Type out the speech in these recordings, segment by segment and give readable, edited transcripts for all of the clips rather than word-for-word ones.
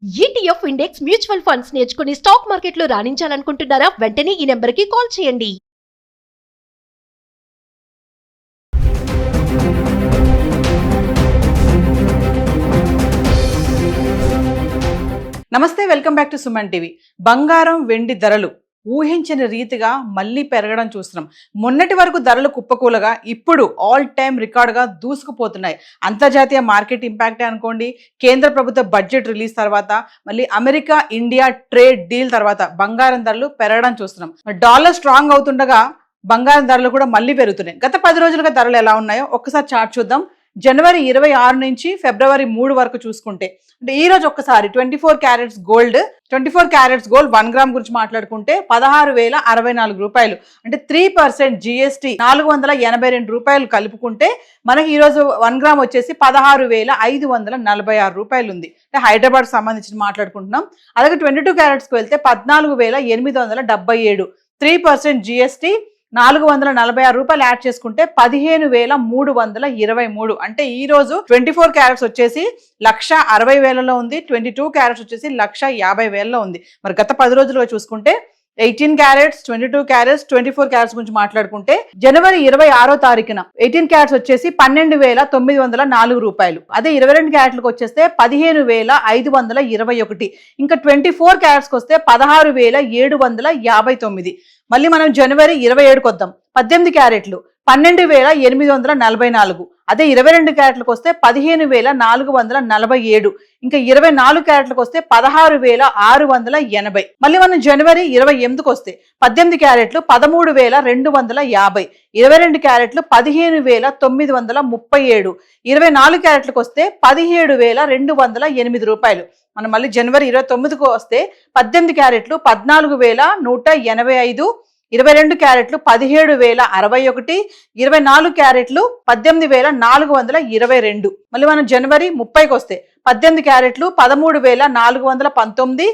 ETF index mutual funds నేర్చుకుని stock మార్కెట్లో రాణించాలనుకుంటున్నారా? వెంటనే ఈ నెంబర్కి కాల్ చేయండి. నమస్తే, welcome back to Suman TV. బంగారం వెండి ధరలు ఊహించని రీతిగా మళ్ళీ పెరగడం చూస్తున్నాం. మొన్నటి వరకు ధరలు కుప్పకూలగా ఇప్పుడు ఆల్ టైమ్ రికార్డుగా దూసుకుపోతున్నాయి. అంతర్జాతీయ మార్కెట్ ఇంపాక్టే అనుకోండి, కేంద్ర ప్రభుత్వ బడ్జెట్ రిలీజ్ తర్వాత, మళ్ళీ అమెరికా ఇండియా ట్రేడ్ డీల్ తర్వాత బంగారం ధరలు పెరగడం చూస్తున్నాం. డాలర్ స్ట్రాంగ్ అవుతుండగా బంగారం ధరలు కూడా మళ్ళీ పెరుగుతున్నాయి. గత 10 రోజులుగా ధరలు ఎలా ఉన్నాయో ఒక్కసారి చార్ట్ చూద్దాం. జనవరి 26 నుంచి ఫిబ్రవరి 3 వరకు చూసుకుంటే, అంటే ఈ రోజు ఒక్కసారి 24 క్యారెట్స్ గోల్డ్ 1 గ్రామ్ గురించి మాట్లాడుకుంటే 16,064 రూపాయలు, అంటే 3% GST 482 రూపాయలు కలుపుకుంటే మనకి ఈరోజు 1 గ్రామ్ వచ్చేసి 16,546 రూపాయలు ఉంది. అంటే హైదరాబాద్ సంబంధించి మాట్లాడుకుంటున్నాం. అలాగే 22 క్యారెట్స్కి వెళ్తే 14,877, 3% GST 446 రూపాయలు యాడ్ చేసుకుంటే 15,323. అంటే ఈ రోజు 24 క్యారెట్స్ వచ్చేసి 1,60,000లో ఉంది, 22 క్యారెట్స్ వచ్చేసి 1,50,000లో ఉంది. మరి గత 10 రోజులుగా చూసుకుంటే 18 క్యారెట్స్, 22 క్యారెట్స్, 24 క్యారెట్స్ గురించి మాట్లాడుకుంటే జనవరి 26వ తారీఖున 18 క్యారెట్స్ వచ్చేసి 12,904 రూపాయలు. అదే 22 క్యారెట్లకు వచ్చేస్తే 15,521. ఇంకా 24 క్యారెట్స్కి వస్తే 16,759. మళ్ళీ మనం జనవరి 27కి వద్దాం. 18 క్యారెట్లు 12,844. అదే 22 క్యారెట్లకు వస్తే 15,447. ఇంకా 24 క్యారెట్లకు వస్తే 16,680. మళ్ళీ మనం జనవరి 28కి వస్తే 18 క్యారెట్లు 13,250, 22 క్యారెట్లు 15,937, 24 క్యారెట్లకు వస్తే 17,208 రూపాయలు. మనం మళ్ళీ జనవరి 29కి వస్తే 18 క్యారెట్లు 14,185, 22 క్యారెట్లు 17,061, 24 క్యారెట్లు 18,422. మళ్ళీ మనం జనవరి 30కి వస్తే 18 క్యారెట్లు 13,419,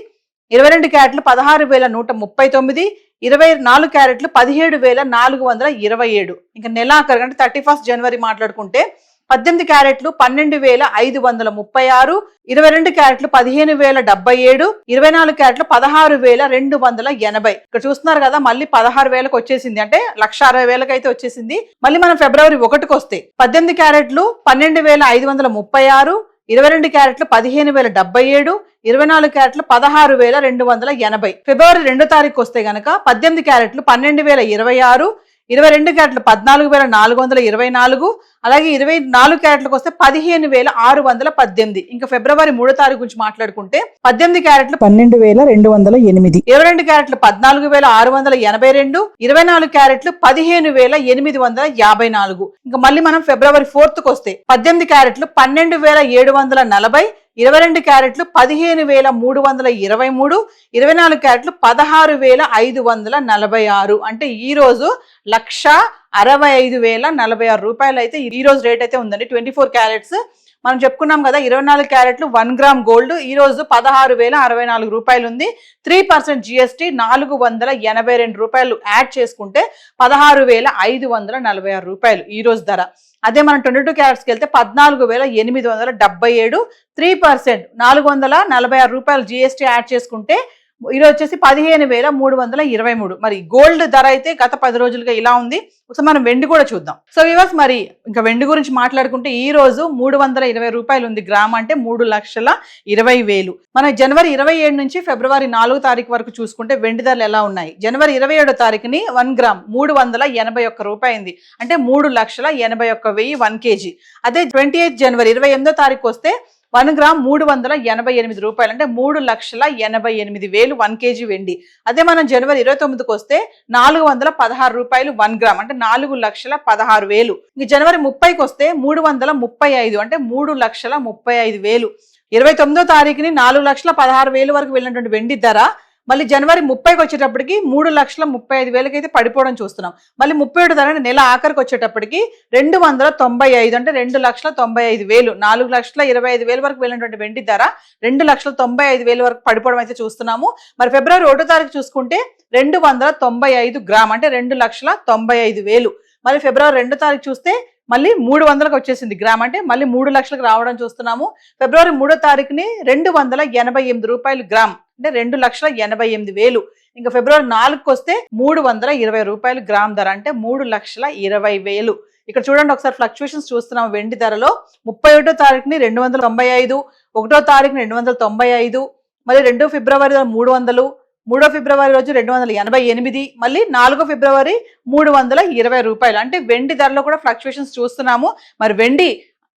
22 క్యారెట్లు 16,139, 24 క్యారెట్లు 17,427. ఇంకా నెలాఖరు అంటే 31 జనవరి మాట్లాడుకుంటే 18 క్యారెట్లు 12,536, 22 క్యారెట్లు 15,077, 24 క్యారెట్లు 16,280. ఇక్కడ చూస్తున్నారు కదా, మళ్ళీ 16,000కి వచ్చేసింది, అంటే 1,60,000కి అయితే వచ్చేసింది. మళ్ళీ మనం ఫిబ్రవరి 1కి వస్తే 18 క్యారెట్లు 12,536, 22 క్యారెట్లు 15,077, 24 క్యారెట్లు 16,280. ఫిబ్రవరి 2వ తారీఖు వస్తే గనక 18 క్యారెట్లు 12,026, 22 క్యారెట్లు 14,424, అలాగే 24 క్యారెట్లకు వస్తే 15,618. ఇంకా ఫిబ్రవరి 3వ తారీఖు గురించి మాట్లాడుకుంటే 18 క్యారెట్లు 12,208, 22 క్యారెట్లు 14,682, 24 క్యారెట్లు 15,854. ఇంకా మళ్ళీ మనం ఫిబ్రవరి 4కి వస్తే 18 క్యారెట్లు 12,740, 22 క్యారెట్లు 15,323, 24 క్యారెట్లు 16,546. అంటే ఈ రోజు 1,65,046 రూపాయలు అయితే ఈ రోజు రేట్ అయితే ఉందండి. 24 క్యారెట్స్ మనం చెప్పుకున్నాం కదా. 24 క్యారెట్లు 1 గ్రామ్ గోల్డ్ ఈ రోజు 16,064 రూపాయలు ఉంది. 3% GST 482 రూపాయలు యాడ్ చేసుకుంటే 16,546 రూపాయలు ఈ రోజు ధర. అదే మనం 22 క్యారెట్స్కి వెళ్తే 14,877, 3% 446 రూపాయలు GST యాడ్ చేసుకుంటే ఈరోజు వచ్చేసి 15,323. మరి గోల్డ్ ధర అయితే గత 10 రోజులుగా ఇలా ఉంది. ఒకసారి మనం వెండి కూడా చూద్దాం. సో వ్యూవర్స్, మరి ఇంకా వెండి గురించి మాట్లాడుకుంటే ఈ రోజు 320 రూపాయలు ఉంది గ్రామ్, అంటే 3,20,000. మన జనవరి 27 నుంచి ఫిబ్రవరి 4వ తారీఖు వరకు చూసుకుంటే వెండి ధరలు ఎలా ఉన్నాయి. జనవరి 27వ తారీఖుని 1 గ్రామ్ 381 రూపాయింది, అంటే 3,81,000 1 kg. అదే 28 జనవరి 28వ తారీఖు వస్తే 1 గ్రామ్ 388 రూపాయలు, అంటే 3,88,000 1 kg వెండి. అదే మనం జనవరి 29కి వస్తే 416 రూపాయలు 1 గ్రామ్, అంటే 4,16,000. ఇంక జనవరి 30కి వస్తే 335, అంటే 3,35,000. 29వ తారీఖుని 4,16,000 వరకు వెళ్ళినటువంటి వెండి ధర మళ్ళీ జనవరి 30కి వచ్చేటప్పటికి 3,35,000 అయితే పడిపోవడం చూస్తున్నాం. మళ్ళీ 37 ధర నెల ఆఖరికి వచ్చేటప్పటికి 295, అంటే 2,95,000, 4,25,000 వరకు వెళ్ళినటువంటి వెండి ధర 2,95,000 వరకు పడిపోవడం అయితే చూస్తున్నాము. మరి ఫిబ్రవరి 1వ తారీఖు చూసుకుంటే 295 గ్రామ్, అంటే 2,95,000. మరి ఫిబ్రవరి 2వ తారీఖు చూస్తే మళ్ళీ 300కి వచ్చేసింది గ్రామ్, అంటే మళ్ళీ 3 లక్షలకు రావడం చూస్తున్నాము. ఫిబ్రవరి 3వ తారీఖుని 288 రూపాయలు గ్రామ్, అంటే 2,88,000. ఇంకా ఫిబ్రవరి 4కి వస్తే 320 రూపాయలు గ్రామ్ ధర, అంటే 3,20,000. ఇక్కడ చూడండి ఒకసారి ఫ్లక్చుయేషన్స్ చూస్తున్నాం వెండి ధరలో. 31వ తారీఖుని 295, 1వ తారీఖుని 295, మళ్ళీ 2 ఫిబ్రవరి 300, 3 ఫిబ్రవరి రోజు 288, మళ్ళీ 4 ఫిబ్రవరి 320 రూపాయలు. అంటే వెండి ధరలో కూడా ఫ్లక్చుయేషన్స్ చూస్తున్నాము. మరి వెండి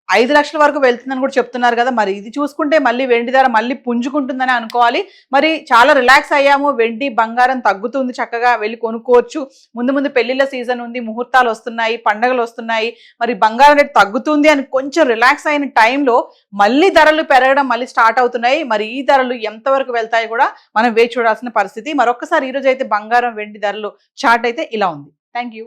5 లక్షల వరకు వెళ్తుందని కూడా చెప్తున్నారు కదా, మరి ఇది చూసుకుంటే మళ్ళీ వెండి ధర మళ్ళీ పుంజుకుంటుందని అనుకోవాలి. మరి చాలా రిలాక్స్ అయ్యాము, వెండి బంగారం తగ్గుతుంది, చక్కగా వెళ్ళి కొనుక్కోవచ్చు. ముందు ముందు పెళ్లిళ్ళ సీజన్ ఉంది, ముహూర్తాలు వస్తున్నాయి, పండగలు వస్తున్నాయి, మరి బంగారం రేటు తగ్గుతుంది అని కొంచెం రిలాక్స్ అయిన టైంలో మళ్ళీ ధరలు పెరగడం మళ్ళీ స్టార్ట్ అవుతున్నాయి. మరి ఈ ధరలు ఎంతవరకు వెళ్తాయి కూడా మనం వేచి చూడాల్సిన పరిస్థితి. మరొకసారి ఈ రోజు అయితే బంగారం వెండి ధరలు చార్ట్ అయితే ఇలా ఉంది. Thank you.